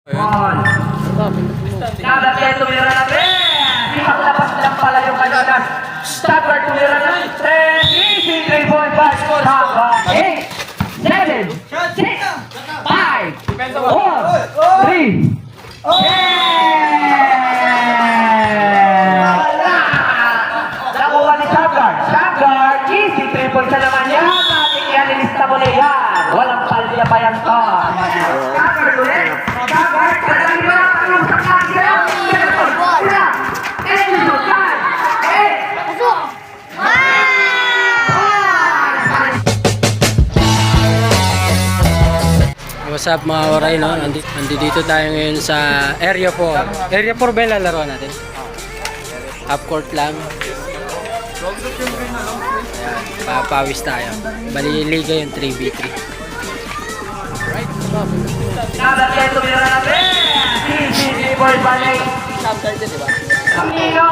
One. Nada tumira na 3. Ipaglabas lang pala yung kanilang stagger tumira na 3. Easy 3.5 score. 8, 7, 6, 5, 4, 3. Nakuha ni Stagger. Stagger, easy 3 points na naman yan. Ating ianilista mo na yan. Walang palya pa yan to. Stagger ulit. Stagger, kadali ba ang sa kanya? What's up mga oray, no? Nandito tayo ngayon sa Area 4. Area 4 ba yung lalaro natin? Half court lang. Ayan, papawis tayo. Bali liga yung 3v3. Nada tumira na 3. Easy 3.5. Subside din, diba? Camino,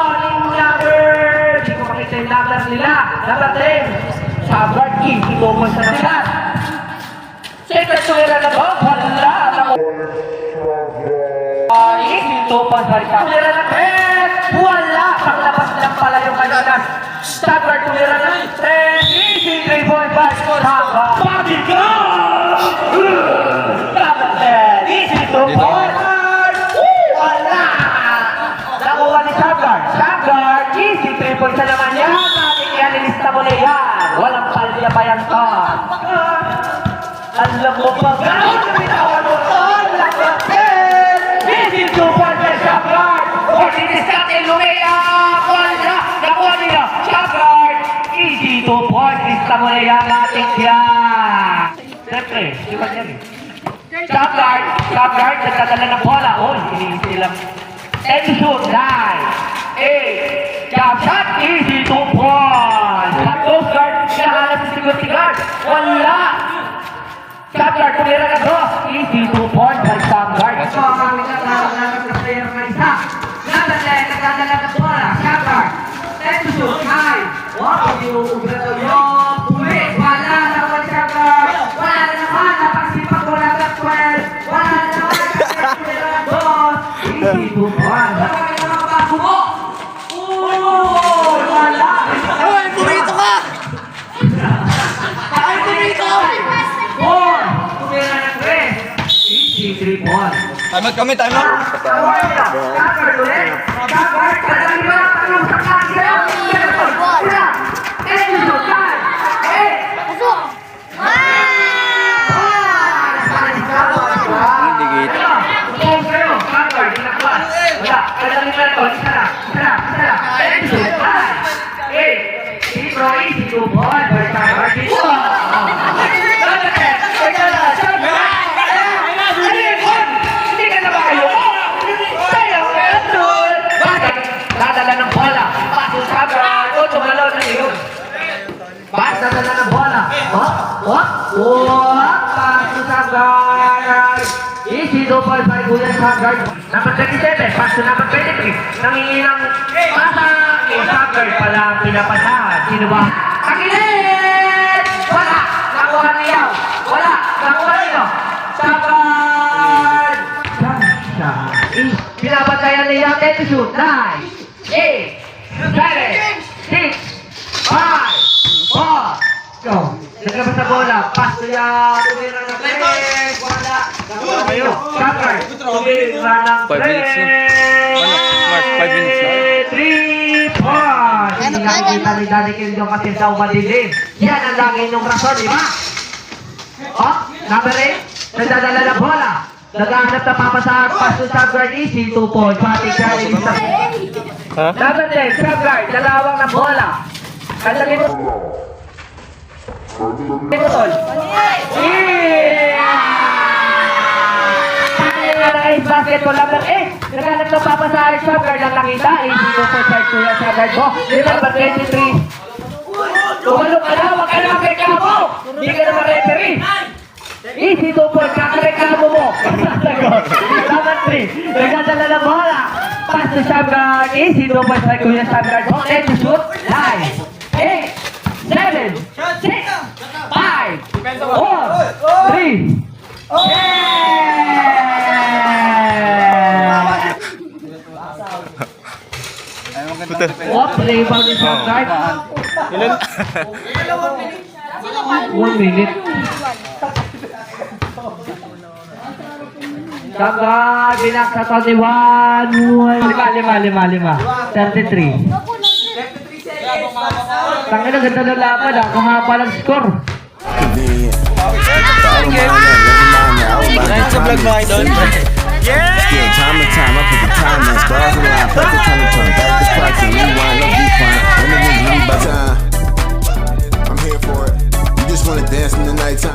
number. Hindi ko makita yung number nila. Number 10. Stagger, easy 2 points na naman. Second tumira na ba? Wala. Easy 2 points na rin. Tumira na 3. Wala. Paglabas lang pala yung kanilang Stagger tumira na 3. Easy 3.5 score. Pabiga! Number 10. Easy 2 points. Wala. Nakuha ni Stagger. Stagger, easy 3 points na naman yan. Ating ianilista mo na yan. Walang palya pa yan to. Alam mo ba gano'n na binawan mo to? This is 2 points na Stagger. Or this is Captain Lumea. Wala. Nakuha nila. Stagger. Easy 2 points. Lista mo na yan ating yan. Siyempre, di ba yan eh? Stagger. Stagger. Nagdadala ng bola. Oh, hindi sila. And shoot. 9, 8. Jump shot. Easy 2 points. Coast guard. Hinahanap si security guard. Wala. Stagger, tumira na 2. Easy 2 points by Stagger. Ito ang aming naglalagay na player na isa. Nagdadala, nagdadala ng bola. Stagger. 10 to shoot. 9. Wow, yung puli. Wala na naman Stagger. Wala na naman. Napagsipag wala na 12. Wala na naman. Tumira na 2. Easy 2 points. Wala na naman bago mo. Wala. Ay, pumito ka! Ay, pumito! 4. Tumira na 3. Easy 3 points. Time out kami, time out. Stagger ulit. Stagger, kadali ba ang sa kanya? Wala. Enzo, dadala ng bola. Paso Stagger. Tumalaw na yun. Paso dadala ng bola. Paso Stagger. Easy 2 points by Kuya Stagger. Number 27. Paso number 23. Nangingi ng pasa. Stagger pala ang pinapasahan. Sino ba? Kakilid! Wala! Nakuha niya. Wala! Nakuha niya. Stagger! Pinapatayan niya ang to shoot. 9, 8, 7, 6, 5, 4, go. Nagkabas na bola. Pass to yan. Tumira ng 3. Wala. Nakuha kayo. Stagger. Tumira ng 3. 5 minutes na. Ano? Mark, 5 minutes na. 3 points. Hindi nakikita ni Daddy Kildo kasi daw madilim. Yan ang lagi niyong rason, di ba? Number 8. Nagdadala ng bola. Naghahanap na papasahan. Pass to Stagger. Easy 2 points. Pati ka rin isa. Number 10. Stagger. Dalawang na bola. Kandali mo. Ito tol. Basketball number 8. Naghanap na papasahan. Stagger lang nakita. Easy 2 points. Kuya Stagger mo. Number 23. Tumalong ka na. Huwag ka na magreklamo. Hindi ka naman referee. Easy 2 points. Kakareklamo mo. Number 3. Nagdadala ng bola. Pass to Stagger. Easy 2 points by Kuya Stagger. Let to shoot. 9, 8, 7, 6, 5, 4, 3. Yeah! to. What? Rebound ni Sangguard. 1 minute. Sangguard, binaksa to ni 1. 5. 33. Tangin na ganda ng laban ah. Kahaba ng score. Sa vlog mo, idol. Yeah!